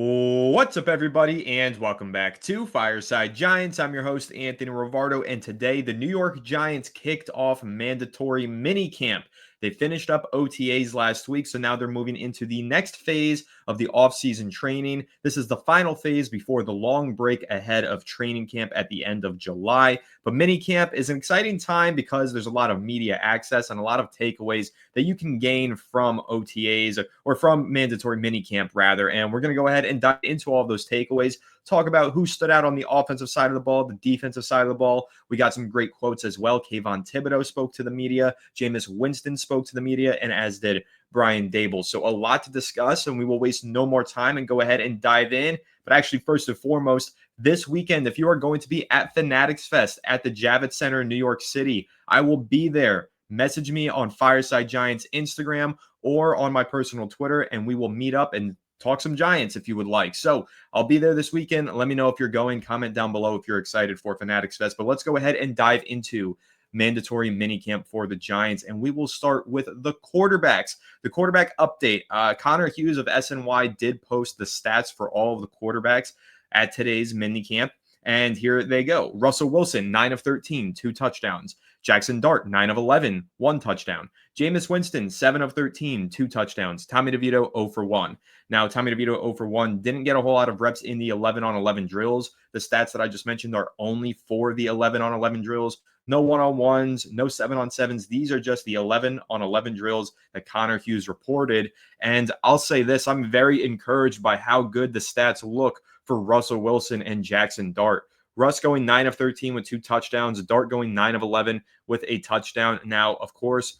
What's up, everybody, and welcome back to Fireside Giants. I'm your host, Anthony Rivardo, and today the New York Giants kicked off mandatory minicamp. They finished up OTAs last week, so now they're moving into the next phase of the offseason training. This is the final phase before the long break ahead of training camp at the end of July. But minicamp is an exciting time because there's a lot of media access and a lot of takeaways that you can gain from OTAs or from mandatory minicamp, rather. And we're going to go ahead and dive into all of those takeaways, talk about who stood out on the offensive side of the ball, the defensive side of the ball. We got some great quotes as well. Kayvon Thibodeau spoke to the media. Jameis Winston spoke to the media, and as did Brian Dable. So a lot to discuss, and we will waste no more time and go ahead and dive in. But actually, first and foremost, this weekend, if you are going to be at Fanatics Fest at the Javits Center in New York City, I will be there. Message me on Fireside Giants Instagram or on my personal Twitter, and we will meet up and talk some Giants if you would like. So I'll be there this weekend. Let me know if you're going. Comment down below if you're excited for Fanatics Fest. But let's go ahead and dive into mandatory minicamp for the Giants, and we will start with the quarterbacks. The quarterback update. Connor Hughes of SNY did post the stats for all of the quarterbacks at today's minicamp, and here they go. Russell Wilson, 9 of 13, 2 touchdowns. Jaxson Dart, 9 of 11, 1 touchdown. Jameis Winston, 7 of 13, 2 touchdowns. Tommy DeVito, 0 for 1. Now, Tommy DeVito, 0 for 1, didn't get a whole lot of reps in the 11-on-11 drills. The stats that I just mentioned are only for the 11-on-11 drills. No one-on-ones, no 7-on-7s. These are just the 11-on-11 drills that Connor Hughes reported. And I'll say this, I'm very encouraged by how good the stats look for Russell Wilson and Jaxson Dart. Russ going 9 of 13 with 2 touchdowns. Dart going 9 of 11 with a touchdown. Now, of course,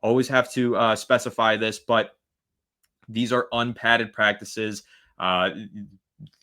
always have to specify this, but these are unpadded practices.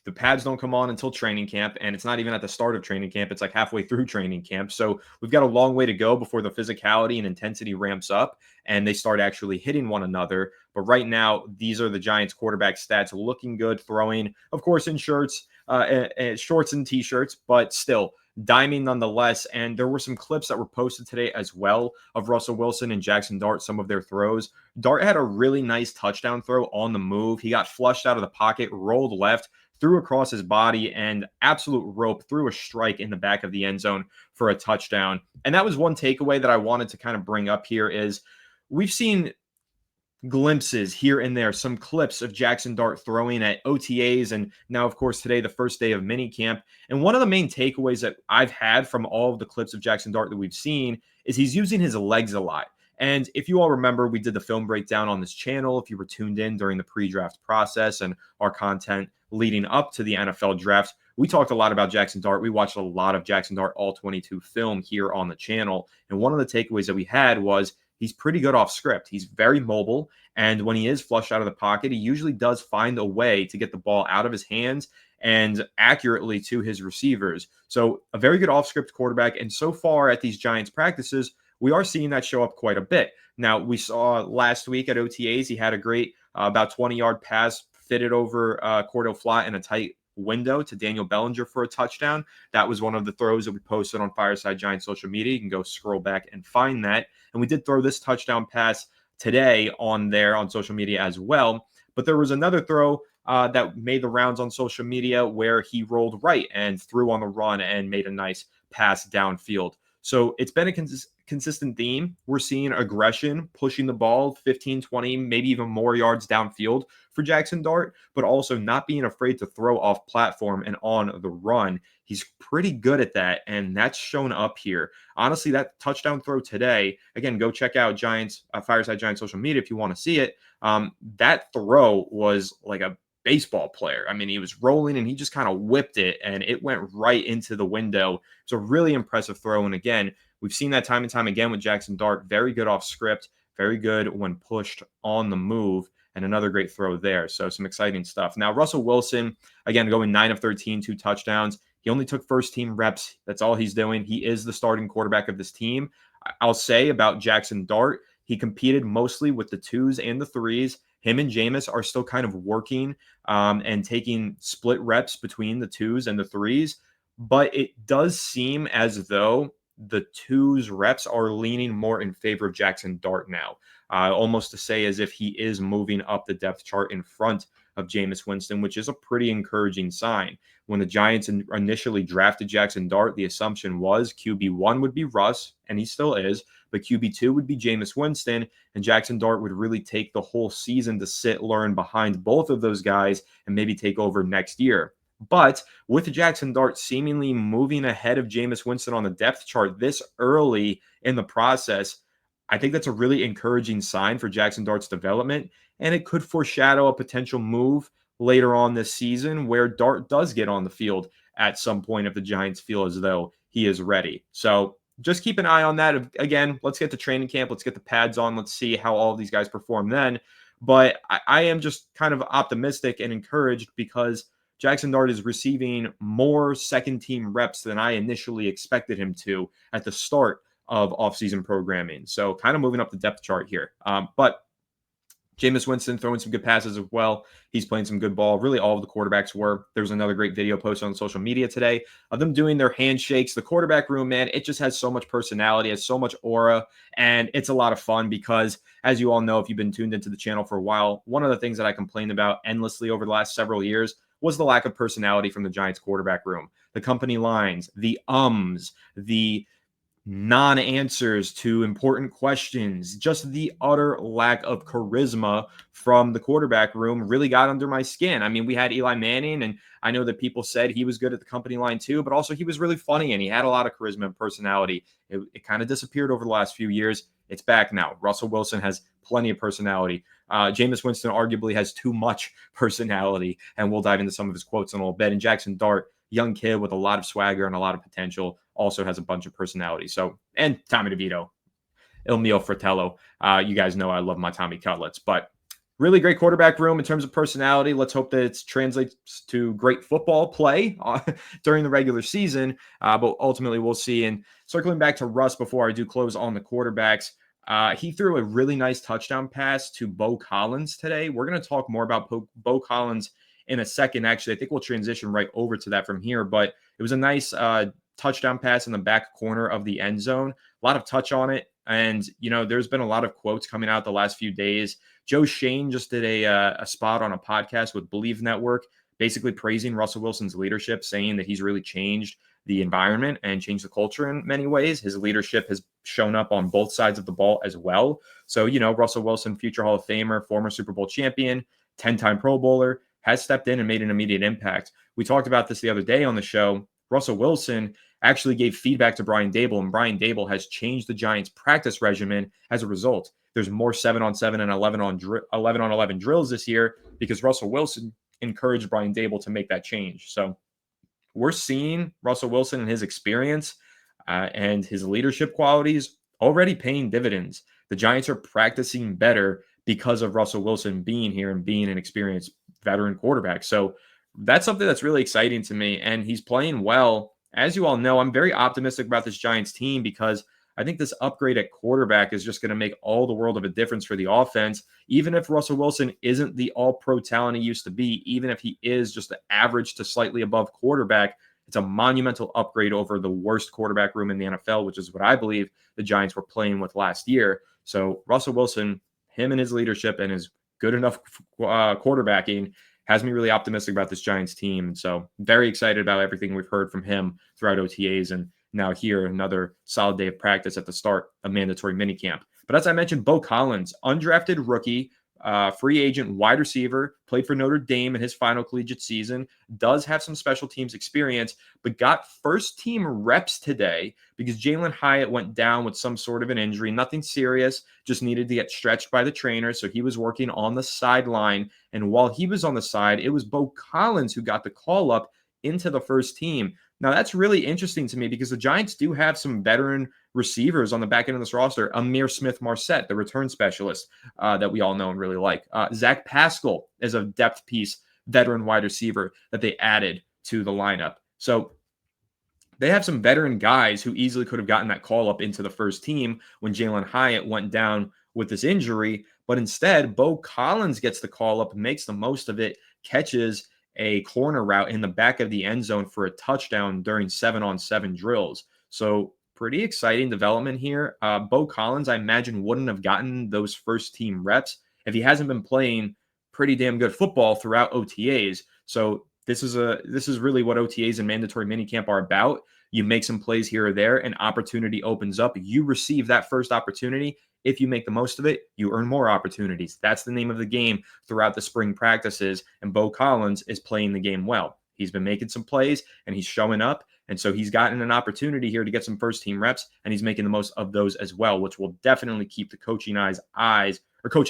The pads don't come on until training camp, and it's not even at the start of training camp. It's like halfway through training camp. So we've got a long way to go before the physicality and intensity ramps up and they start actually hitting one another. But right now, these are the Giants quarterback stats, looking good, throwing, of course, in shorts and T-shirts, but still diming nonetheless. And there were some clips that were posted today as well of Russell Wilson and Jaxson Dart, some of their throws. Dart had a really nice touchdown throw on the move. He got flushed out of the pocket, rolled left, threw across his body, and absolute rope, threw a strike in the back of the end zone for a touchdown. And that was one takeaway that I wanted to kind of bring up here is we've seen glimpses here and there, some clips of Jaxson Dart throwing at OTAs, and now, of course, today, the first day of minicamp. And one of the main takeaways that I've had from all of the clips of Jaxson Dart that we've seen is he's using his legs a lot. And if you all remember, we did the film breakdown on this channel if you were tuned in during the pre-draft process and our content leading up to the NFL draft. We talked a lot about Jaxson Dart. We watched a lot of Jaxson Dart All 22 film here on the channel. And one of the takeaways that we had was he's pretty good off script. He's very mobile. And when he is flushed out of the pocket, he usually does find a way to get the ball out of his hands and accurately to his receivers. So a very good off script quarterback. And so far at these Giants practices, we are seeing that show up quite a bit. Now, we saw last week at OTAs, he had a great about 20-yard pass fitted over Cordell Flott in a tight window to Daniel Bellinger for a touchdown. That was one of the throws that we posted on Fireside Giants social media. You can go scroll back and find that. And we did throw this touchdown pass today on social media as well. But there was another throw that made the rounds on social media where he rolled right and threw on the run and made a nice pass downfield. So it's been a consistent theme. We're seeing aggression, pushing the ball 15, 20, maybe even more yards downfield for Jaxson Dart, but also not being afraid to throw off platform and on the run. He's pretty good at that, and that's shown up here. Honestly, that touchdown throw today, again, go check out Fireside Giants social media if you want to see it. That throw was like a baseball player. I mean, he was rolling and he just kind of whipped it and it went right into the window. It's a really impressive throw. And again, we've seen that time and time again with Jaxson Dart. Very good off script, very good when pushed on the move, and another great throw there. So some exciting stuff. Now, Russell Wilson, again, going 9 of 13, 2 touchdowns. He only took first team reps. That's all he's doing. He is the starting quarterback of this team. I'll say about Jaxson Dart, he competed mostly with the 2s and the 3s. Him and Jameis are still kind of working and taking split reps between the 2s and the 3s. But it does seem as though the 2s reps are leaning more in favor of Jaxson Dart now, almost to say as if he is moving up the depth chart in front of Jameis Winston, which is a pretty encouraging sign. When the Giants initially drafted Jaxson Dart, the assumption was QB1 would be Russ, and he still is, but QB2 would be Jameis Winston, and Jaxson Dart would really take the whole season to sit, learn behind both of those guys, and maybe take over next year. But with Jaxson Dart seemingly moving ahead of Jameis Winston on the depth chart this early in the process, I think that's a really encouraging sign for Jaxson Dart's development, and it could foreshadow a potential move later on this season where Dart does get on the field at some point if the Giants feel as though he is ready. So just keep an eye on that. Again, let's get to training camp. Let's get the pads on. Let's see how all of these guys perform then. But I am just kind of optimistic and encouraged because Jaxson Dart is receiving more second-team reps than I initially expected him to at the start of offseason programming. So kind of moving up the depth chart here. But Jameis Winston throwing some good passes as well. He's playing some good ball. Really, all of the quarterbacks were. There was another great video posted on social media today of them doing their handshakes. The quarterback room, man, it just has so much personality, has so much aura, and it's a lot of fun because, as you all know, if you've been tuned into the channel for a while, one of the things that I complained about endlessly over the last several years was the lack of personality from the Giants quarterback room. The company lines, the the non-answers to important questions, just the utter lack of charisma from the quarterback room really got under my skin. I mean, we had Eli Manning, and I know that people said he was good at the company line too, but also he was really funny and he had a lot of charisma and personality. It kind of disappeared over the last few years. It's back now. Russell Wilson has plenty of personality. Jameis Winston arguably has too much personality, and we'll dive into some of his quotes in a little bit. And Jaxson Dart, young kid with a lot of swagger and a lot of potential, also has a bunch of personality. So, and Tommy DeVito, Il Mio Fratello. You guys know I love my Tommy Cutlets, but really great quarterback room in terms of personality. Let's hope that it translates to great football play during the regular season. But ultimately, we'll see. And circling back to Russ before I do close on the quarterbacks, he threw a really nice touchdown pass to Bo Collins today. We're going to talk more about Bo Collins in a second. Actually, I think we'll transition right over to that from here. But it was a nice touchdown pass in the back corner of the end zone. A lot of touch on it. And, you know, there's been a lot of quotes coming out the last few days. Joe Shane just did a spot on a podcast with Believe Network, basically praising Russell Wilson's leadership, saying that he's really changed the environment and changed the culture in many ways. His leadership has shown up on both sides of the ball as well. So, you know, Russell Wilson, future Hall of Famer, former Super Bowl champion, 10-time Pro Bowler, has stepped in and made an immediate impact. We talked about this the other day on the show. Russell Wilson actually gave feedback to Brian Daboll, and Brian Daboll has changed the Giants' practice regimen as a result. There's more 7-on-7 and 11-on-11 drills this year because Russell Wilson encouraged Brian Daboll to make that change. So we're seeing Russell Wilson and his experience and his leadership qualities already paying dividends. The Giants are practicing better because of Russell Wilson being here and being an experienced veteran quarterback. So that's something that's really exciting to me, and he's playing well. As you all know, I'm very optimistic about this Giants team because I think this upgrade at quarterback is just going to make all the world of a difference for the offense. Even if Russell Wilson isn't the all-pro talent he used to be, even if he is just the average to slightly above quarterback, it's a monumental upgrade over the worst quarterback room in the NFL, which is what I believe the Giants were playing with last year. So Russell Wilson, him and his leadership and his good enough quarterbacking has me really optimistic about this Giants team. And so very excited about everything we've heard from him throughout OTAs, and now here another solid day of practice at the start of mandatory minicamp. But as I mentioned, Bo Collins, undrafted rookie, free agent wide receiver, played for Notre Dame in his final collegiate season, does have some special teams experience, but got first team reps today because Jalen Hyatt went down with some sort of an injury. Nothing serious, just needed to get stretched by the trainer. So he was working on the sideline. And while he was on the side, it was Bo Collins who got the call up into the first team. Now, that's really interesting to me because the Giants do have some veteran receivers on the back end of this roster. Amir Smith-Marset, the return specialist that we all know and really like. Zach Pascal is a depth piece, veteran wide receiver that they added to the lineup. So they have some veteran guys who easily could have gotten that call up into the first team when Jalen Hyatt went down with this injury. But instead, Bo Collins gets the call up, makes the most of it, catches a corner route in the back of the end zone for a touchdown during 7-on-7 drills. So pretty exciting development here. Bo Collins, I imagine, wouldn't have gotten those first team reps if he hasn't been playing pretty damn good football throughout OTAs. So this is really what OTAs and mandatory minicamp are about. You make some plays here or there, an opportunity opens up. You receive that first opportunity. If you make the most of it, you earn more opportunities. That's the name of the game throughout the spring practices. And Beau Collins is playing the game well. He's been making some plays and he's showing up. And so he's gotten an opportunity here to get some first team reps, and he's making the most of those as well, which will definitely keep the coaching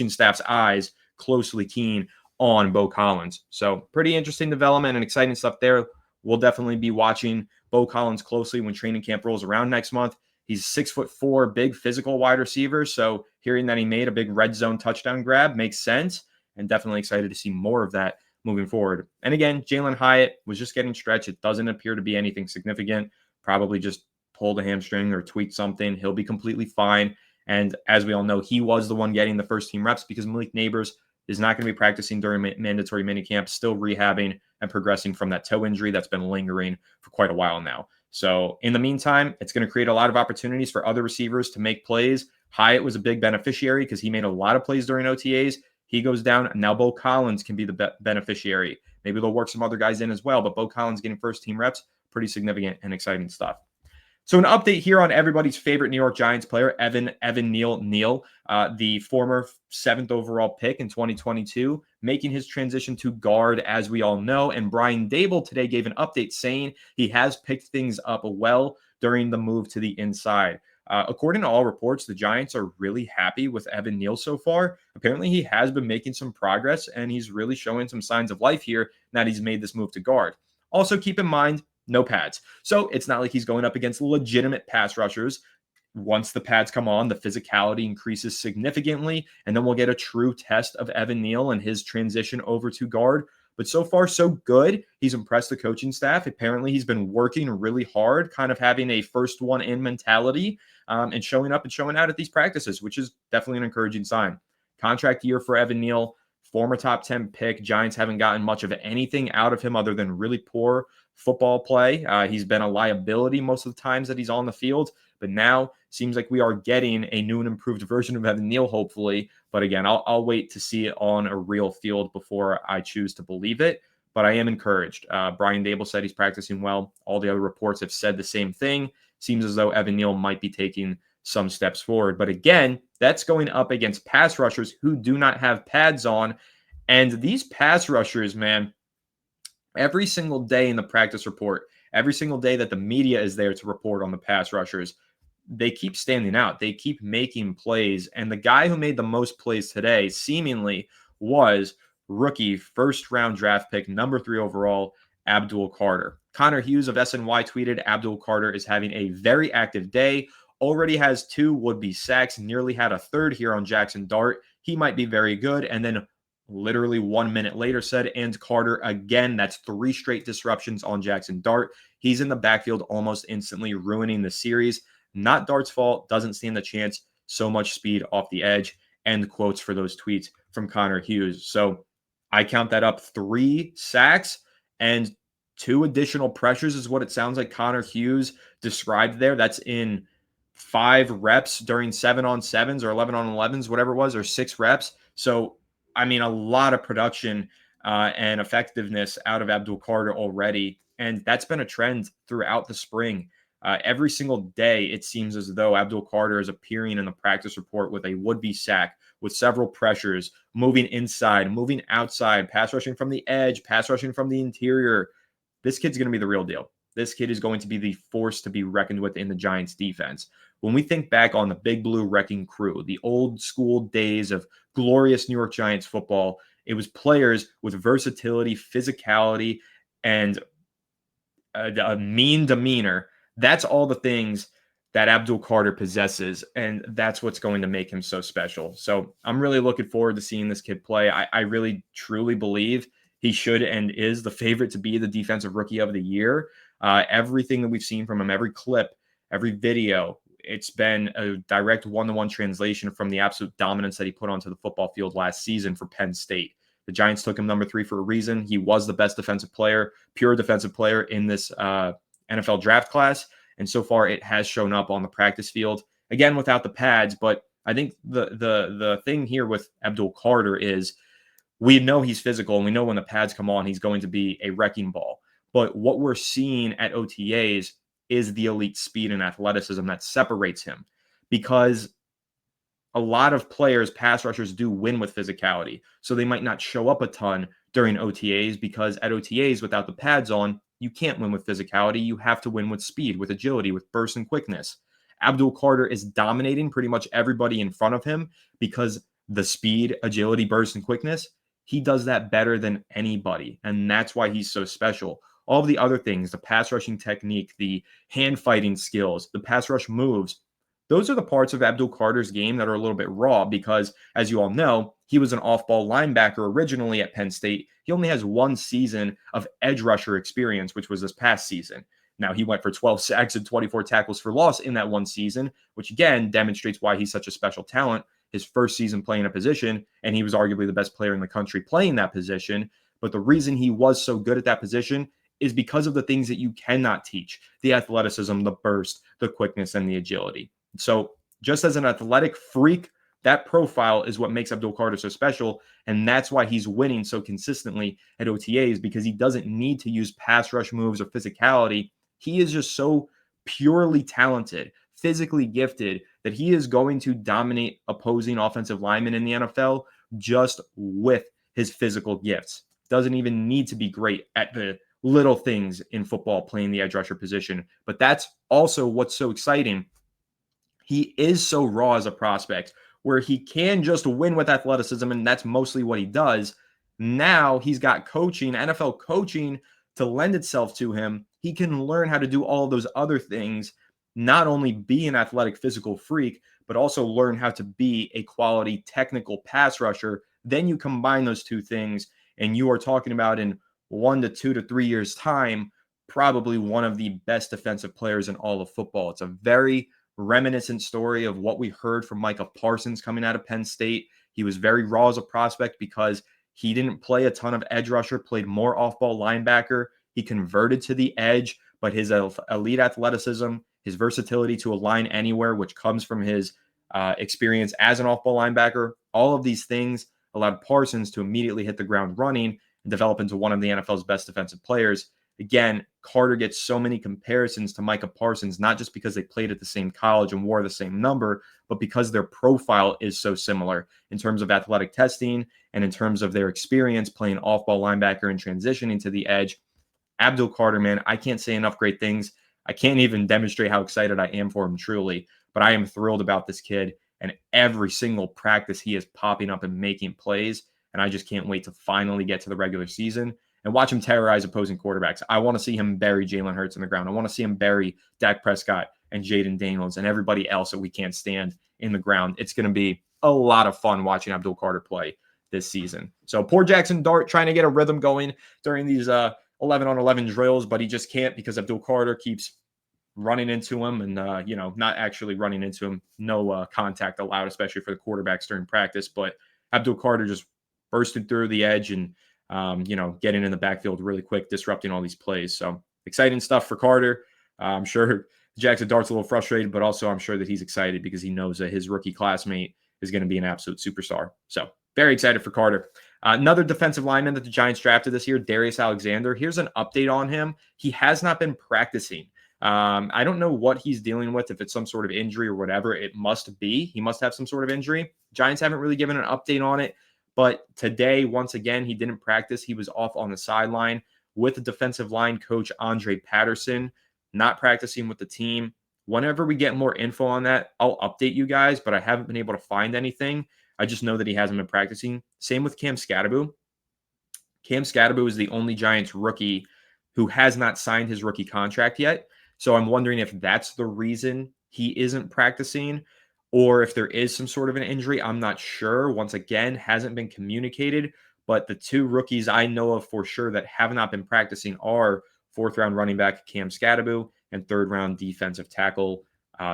staff's eyes closely keen on Beau Collins. So pretty interesting development and exciting stuff there. We'll definitely be watching Beau Collins closely when training camp rolls around next month. He's 6'4", big physical wide receiver. So hearing that he made a big red zone touchdown grab makes sense, and definitely excited to see more of that moving forward. And again, Jalen Hyatt was just getting stretched. It doesn't appear to be anything significant. Probably just pulled a hamstring or tweaked something. He'll be completely fine. And as we all know, he was the one getting the first team reps because Malik Neighbors is not going to be practicing during mandatory minicamp, still rehabbing and progressing from that toe injury that's been lingering for quite a while now. So in the meantime, it's going to create a lot of opportunities for other receivers to make plays. Hyatt was a big beneficiary because he made a lot of plays during OTAs. He goes down. Now Beau Collins can be the beneficiary. Maybe they'll work some other guys in as well, but Beau Collins getting first team reps, pretty significant and exciting stuff. So an update here on everybody's favorite New York Giants player, Evan Neal, the former 7th overall pick in 2022, making his transition to guard, as we all know. And Brian Daboll today gave an update saying he has picked things up well during the move to the inside. According to all reports, the Giants are really happy with Evan Neal so far. Apparently, he has been making some progress, and he's really showing some signs of life here now that he's made this move to guard. Also, keep in mind, no pads. So it's not like he's going up against legitimate pass rushers. Once the pads come on, the physicality increases significantly, and then we'll get a true test of Evan Neal and his transition over to guard. But so far, so good. He's impressed the coaching staff. Apparently, he's been working really hard, kind of having a first one in mentality, and showing up and showing out at these practices, which is definitely an encouraging sign. Contract year for Evan Neal, former top 10 pick. Giants haven't gotten much of anything out of him other than really poor football play. He's been a liability most of the times that he's on the field, but now seems like we are getting a new and improved version of Evan Neal, hopefully. But again, I'll wait to see it on a real field before I choose to believe it. But I am encouraged. Brian Daboll said he's practicing well. All the other reports have said the same thing. Seems as though Evan Neal might be taking some steps forward. But again, that's going up against pass rushers who do not have pads on. And these pass rushers, man, every single day in the practice report, every single day that the media is there to report on the pass rushers, they keep standing out. They keep making plays. And the guy who made the most plays today seemingly was rookie first-round draft pick, number 3 overall, Abdul Carter. Connor Hughes of SNY tweeted, Abdul Carter is having a very active day. Already has 2 would-be sacks, nearly had a third here on Jaxson Dart. He might be very good. And then literally 1 minute later said, and Carter again. That's 3 straight disruptions on Jaxson Dart. He's in the backfield almost instantly, ruining the series. Not Dart's fault. Doesn't stand a chance. So much speed off the edge. End quotes for those tweets from Connor Hughes. So I count that up 3 sacks and 2 additional pressures is what it sounds like Connor Hughes described there. That's in 5 reps during 7-on-7s or 11-on-11s, whatever it was, or 6 reps. So, I mean, a lot of production and effectiveness out of Abdul Carter already. And that's been a trend throughout the spring. Every single day, it seems as though Abdul Carter is appearing in the practice report with a would-be sack, with several pressures, moving inside, moving outside, pass rushing from the edge, pass rushing from the interior. This kid's going to be the real deal. This kid is going to be the force to be reckoned with in the Giants defense. When we think back on the Big Blue Wrecking Crew, the old school days of glorious New York Giants football, it was players with versatility, physicality, and a mean demeanor. That's all the things that Abdul Carter possesses, and that's what's going to make him so special. So I'm really looking forward to seeing this kid play. I really, truly believe he should and is the favorite to be the defensive rookie of the year. Everything that we've seen from him, every clip, every video, it's been a direct one-to-one translation from the absolute dominance that he put onto the football field last season for Penn State. The Giants took him number 3 for a reason. He was the best defensive player, pure defensive player in this NFL draft class. And so far, it has shown up on the practice field. Again, without the pads. But I think the thing here with Abdul Carter is we know he's physical, and we know when the pads come on, he's going to be a wrecking ball. But what we're seeing at OTAs is the elite speed and athleticism that separates him, because a lot of players, pass rushers, do win with physicality. So they might not show up a ton during OTAs, because at OTAs, without the pads on, you can't win with physicality. You have to win with speed, with agility, with burst and quickness. Abdul Carter is dominating pretty much everybody in front of him because the speed, agility, burst, and quickness, he does that better than anybody. And that's why he's so special. All of the other things, the pass rushing technique, the hand fighting skills, the pass rush moves, those are the parts of Abdul Carter's game that are a little bit raw because, as you all know, he was an off-ball linebacker originally at Penn State. He only has one season of edge rusher experience, which was this past season. Now, he went for 12 sacks and 24 tackles for loss in that one season, which again demonstrates why he's such a special talent. His first season playing a position, and he was arguably the best player in the country playing that position. But the reason he was so good at that position is because of the things that you cannot teach: the athleticism, the burst, the quickness, and the agility. So just as an athletic freak, that profile is what makes Abdul Carter so special. And that's why he's winning so consistently at OTAs, because he doesn't need to use pass rush moves or physicality. He is just so purely talented, physically gifted, that he is going to dominate opposing offensive linemen in the NFL just with his physical gifts. Doesn't even need to be great at the little things in football, playing the edge rusher position. But that's also what's so exciting. He is so raw as a prospect, where he can just win with athleticism, and that's mostly what he does. Now he's got coaching, NFL coaching, to lend itself to him. He can learn how to do all of those other things, not only be an athletic physical freak, but also learn how to be a quality technical pass rusher. Then you combine those two things, and you are talking about, in 1 to 2 to 3 years' time, probably one of the best defensive players in all of football. It's a very reminiscent story of what we heard from Micah Parsons coming out of Penn State. He was very raw as a prospect because he didn't play a ton of edge rusher, played more off-ball linebacker. He converted to the edge, but his elite athleticism, his versatility to align anywhere, which comes from his experience as an off-ball linebacker, all of these things allowed Parsons to immediately hit the ground running and develop into one of the NFL's best defensive players. Again, Carter gets so many comparisons to Micah Parsons, not just because they played at the same college and wore the same number, but because their profile is so similar in terms of athletic testing and in terms of their experience playing off-ball linebacker and transitioning to the edge. Abdul Carter, man, I can't say enough great things. I can't even demonstrate how excited I am for him truly, but I am thrilled about this kid, and every single practice he is popping up and making plays, and I just can't wait to finally get to the regular season and watch him terrorize opposing quarterbacks. I want to see him bury Jalen Hurts in the ground. I want to see him bury Dak Prescott and Jaden Daniels and everybody else that we can't stand in the ground. It's going to be a lot of fun watching Abdul Carter play this season. So poor Jaxson Dart trying to get a rhythm going during these 11-on-11 drills, but he just can't because Abdul Carter keeps running into him and, not actually running into him. No contact allowed, especially for the quarterbacks during practice. But Abdul Carter just bursted through the edge and, getting in the backfield really quick, disrupting all these plays. So exciting stuff for Carter. I'm sure Jaxson Dart's a little frustrated, but also I'm sure that he's excited because he knows that his rookie classmate is going to be an absolute superstar. So very excited for Carter. Another defensive lineman that the Giants drafted this year, Darius Alexander. Here's an update on him. He has not been practicing. I don't know what he's dealing with, if it's some sort of injury or whatever. It must be. He must have some sort of injury. Giants haven't really given an update on it. But today, once again, he didn't practice. He was off on the sideline with the defensive line coach, Andre Patterson, not practicing with the team. Whenever we get more info on that, I'll update you guys, but I haven't been able to find anything. I just know that he hasn't been practicing. Same with Cam Skattebo. Cam Skattebo is the only Giants rookie who has not signed his rookie contract yet. So I'm wondering if that's the reason he isn't practicing, or if there is some sort of an injury. I'm not sure. Once again, hasn't been communicated. But the two rookies I know of for sure that have not been practicing are fourth-round running back Cam Skattebo and third-round defensive tackle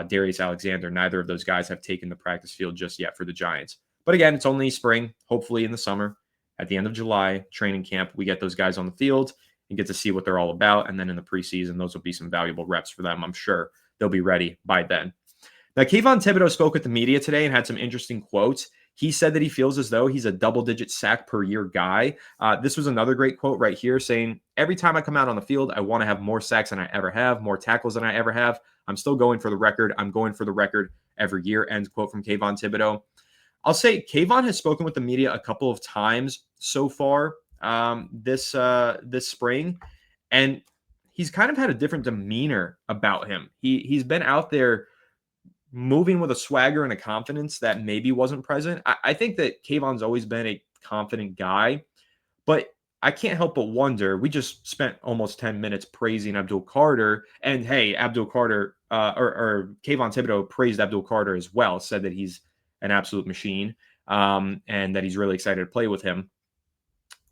Darius Alexander. Neither of those guys have taken the practice field just yet for the Giants. But again, it's only spring. Hopefully in the summer, at the end of July, training camp, we get those guys on the field and get to see what they're all about. And then in the preseason, those will be some valuable reps for them. I'm sure they'll be ready by then. Now, Kayvon Thibodeau spoke with the media today and had some interesting quotes. He said that he feels as though he's a double-digit sack per year guy. This was another great quote right here saying, every time I come out on the field, I want to have more sacks than I ever have, more tackles than I ever have. I'm still going for the record. I'm going for the record every year, end quote from Kayvon Thibodeaux. I'll say Kayvon has spoken with the media a couple of times so far this spring, and he's kind of had a different demeanor about him. He's been out there moving with a swagger and a confidence that maybe wasn't present. I think that Kayvon's always been a confident guy, but I can't help but wonder. We just spent almost 10 minutes praising Abdul Carter, and hey, Abdul Carter or Kayvon Thibodeaux praised Abdul Carter as well, said that he's an absolute machine and that he's really excited to play with him.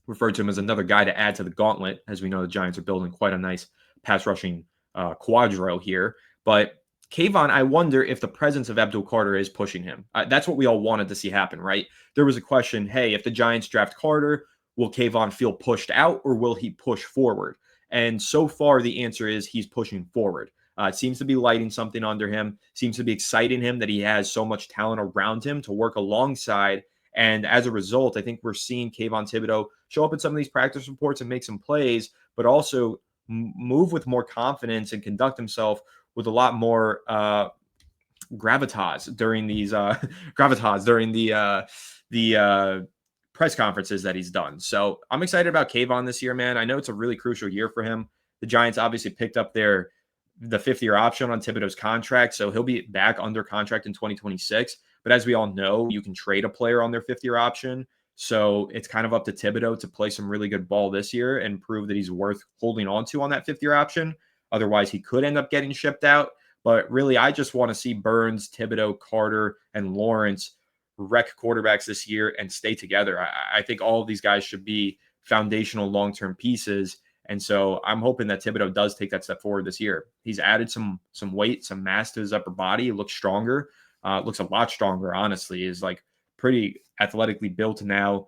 Referred to him as another guy to add to the gauntlet. As we know, the Giants are building quite a nice pass rushing quadro here. But Kayvon, I wonder if the presence of Abdul Carter is pushing him. That's what we all wanted to see happen, right? There was a question, hey, if the Giants draft Carter, will Kayvon feel pushed out or will he push forward? And so far, the answer is he's pushing forward. It seems to be lighting something under him, seems to be exciting him that he has so much talent around him to work alongside. And as a result, I think we're seeing Kayvon Thibodeaux show up in some of these practice reports and make some plays, but also move with more confidence and conduct himself with a lot more gravitas during these the press conferences that he's done. So I'm excited about Kayvon this year, man. I know it's a really crucial year for him. The Giants obviously picked up the 5th-year option on Thibodeaux's contract, so he'll be back under contract in 2026. But as we all know, you can trade a player on their 5th-year option. So it's kind of up to Thibodeaux to play some really good ball this year and prove that he's worth holding on to on that 5th-year option. Otherwise, he could end up getting shipped out. But really, I just want to see Burns, Thibodeaux, Carter, and Lawrence wreck quarterbacks this year and stay together. I think all of these guys should be foundational long-term pieces. And so I'm hoping that Thibodeaux does take that step forward this year. He's added some weight, some mass to his upper body. He looks stronger. Looks a lot stronger, honestly. Is like pretty athletically built now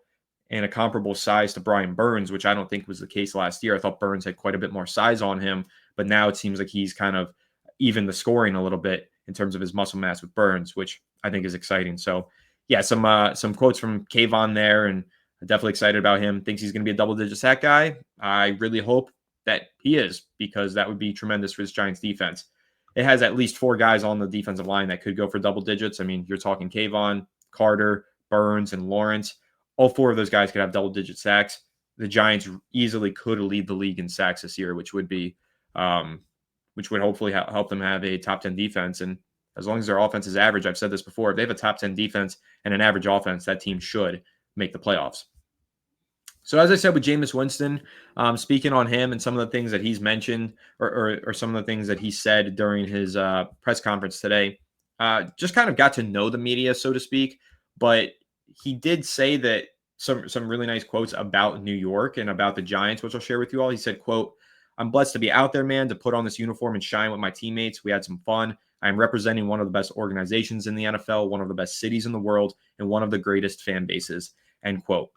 and a comparable size to Brian Burns, which I don't think was the case last year. I thought Burns had quite a bit more size on him, but now it seems like he's kind of even the scoring a little bit in terms of his muscle mass with Burns, which I think is exciting. So yeah, some quotes from Kayvon there, and I'm definitely excited about him. Thinks he's going to be a double-digit sack guy. I really hope that he is, because that would be tremendous for this Giants defense. It has at least 4 guys on the defensive line that could go for double digits. I mean, you're talking Kayvon, Carter, Burns, and Lawrence. All 4 of those guys could have double-digit sacks. The Giants easily could lead the league in sacks this year, which would hopefully help them have a top 10 defense. And as long as their offense is average, I've said this before, if they have a top 10 defense and an average offense, that team should make the playoffs. So as I said with Jameis Winston, speaking on him and some of the things that he's mentioned or some of the things that he said during his press conference today, just kind of got to know the media, so to speak. But he did say that some really nice quotes about New York and about the Giants, which I'll share with you all. He said, quote, "I'm blessed to be out there, man, to put on this uniform and shine with my teammates. We had some fun. I am representing one of the best organizations in the NFL, one of the best cities in the world, and one of the greatest fan bases," end quote.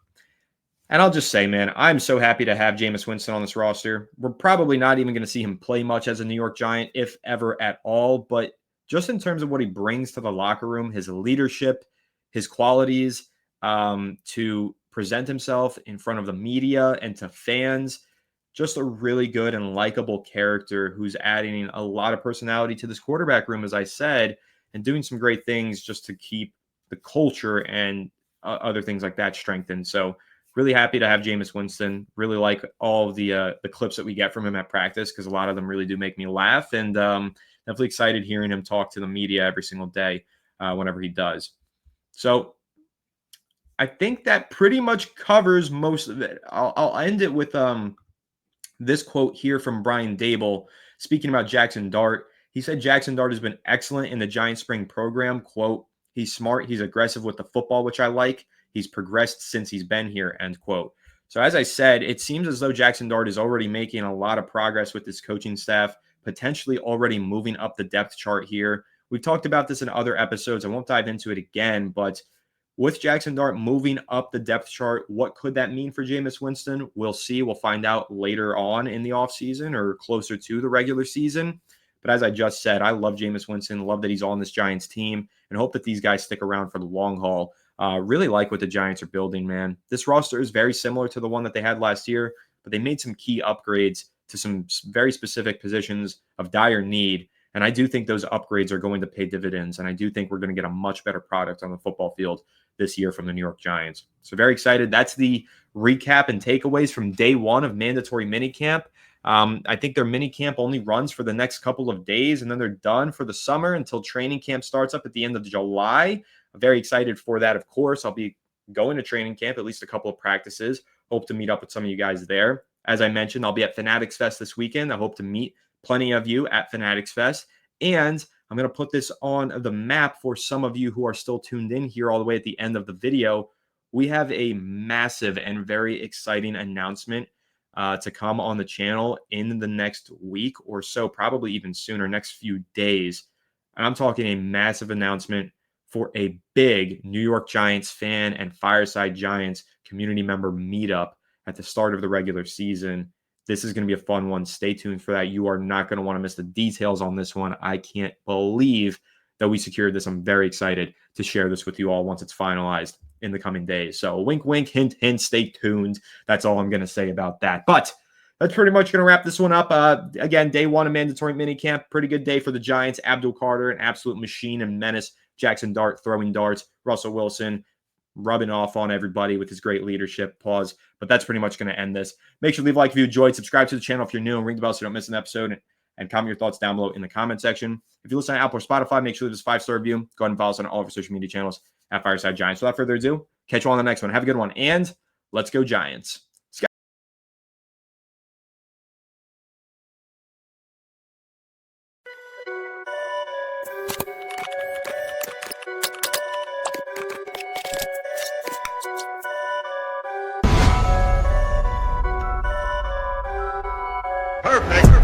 And I'll just say, man, I'm so happy to have Jameis Winston on this roster. We're probably not even going to see him play much as a New York Giant, if ever at all. But just in terms of what he brings to the locker room, his leadership, his qualities to present himself in front of the media and to fans, just a really good and likable character who's adding a lot of personality to this quarterback room, as I said, and doing some great things just to keep the culture and other things like that strengthened. So really happy to have Jameis Winston. Really like all of the clips that we get from him at practice, because a lot of them really do make me laugh. And definitely excited hearing him talk to the media every single day whenever he does. So I think that pretty much covers most of it. I'll end it with this quote here from Brian Dable, speaking about Jaxson Dart. He said Jaxson Dart has been excellent in the Giants spring program. Quote, "He's smart. He's aggressive with the football, which I like. He's progressed since he's been here," end quote. So as I said, it seems as though Jaxson Dart is already making a lot of progress with this coaching staff, potentially already moving up the depth chart here. We've talked about this in other episodes. I won't dive into it again, but with Jaxson Dart moving up the depth chart, what could that mean for Jameis Winston? We'll see. We'll find out later on in the offseason or closer to the regular season. But as I just said, I love Jameis Winston, love that he's on this Giants team, and hope that these guys stick around for the long haul. Really like what the Giants are building, man. This roster is very similar to the one that they had last year, but they made some key upgrades to some very specific positions of dire need. And I do think those upgrades are going to pay dividends. And I do think we're going to get a much better product on the football field this year from the New York Giants. So very excited. That's the recap and takeaways from day one of mandatory minicamp. I think their minicamp only runs for the next couple of days, and then they're done for the summer until training camp starts up at the end of July. I'm very excited for that, of course. I'll be going to training camp, at least a couple of practices. Hope to meet up with some of you guys there. As I mentioned, I'll be at Fanatics Fest this weekend. I hope to meet plenty of you at Fanatics Fest. And I'm going to put this on the map for some of you who are still tuned in here all the way at the end of the video. We have a massive and very exciting announcement to come on the channel in the next week or so, probably even sooner, next few days. And I'm talking a massive announcement for a big New York Giants fan and Fireside Giants community member meetup at the start of the regular season. This is going to be a fun one. Stay tuned for that. You are not going to want to miss the details on this one. I can't believe that we secured this. I'm very excited to share this with you all once it's finalized in the coming days. So wink, wink, hint, hint, stay tuned. That's all I'm going to say about that. But that's pretty much going to wrap this one up. Again, day one of mandatory minicamp. Pretty good day for the Giants. Abdul Carter, an absolute machine and menace. Jaxson Dart throwing darts. Russell Wilson rubbing off on everybody with his great leadership. Pause. But that's pretty much going to end this. Make sure to leave a like if you enjoyed. Subscribe to the channel if you're new, and ring the bell so you don't miss an episode. And comment your thoughts down below in the comment section. If you listen to Apple or Spotify, make sure to leave us a 5-star review. Go ahead and follow us on all of our social media channels at Fireside Giants. Without further ado, catch you on the next one. Have a good one. And let's go Giants. Perfect.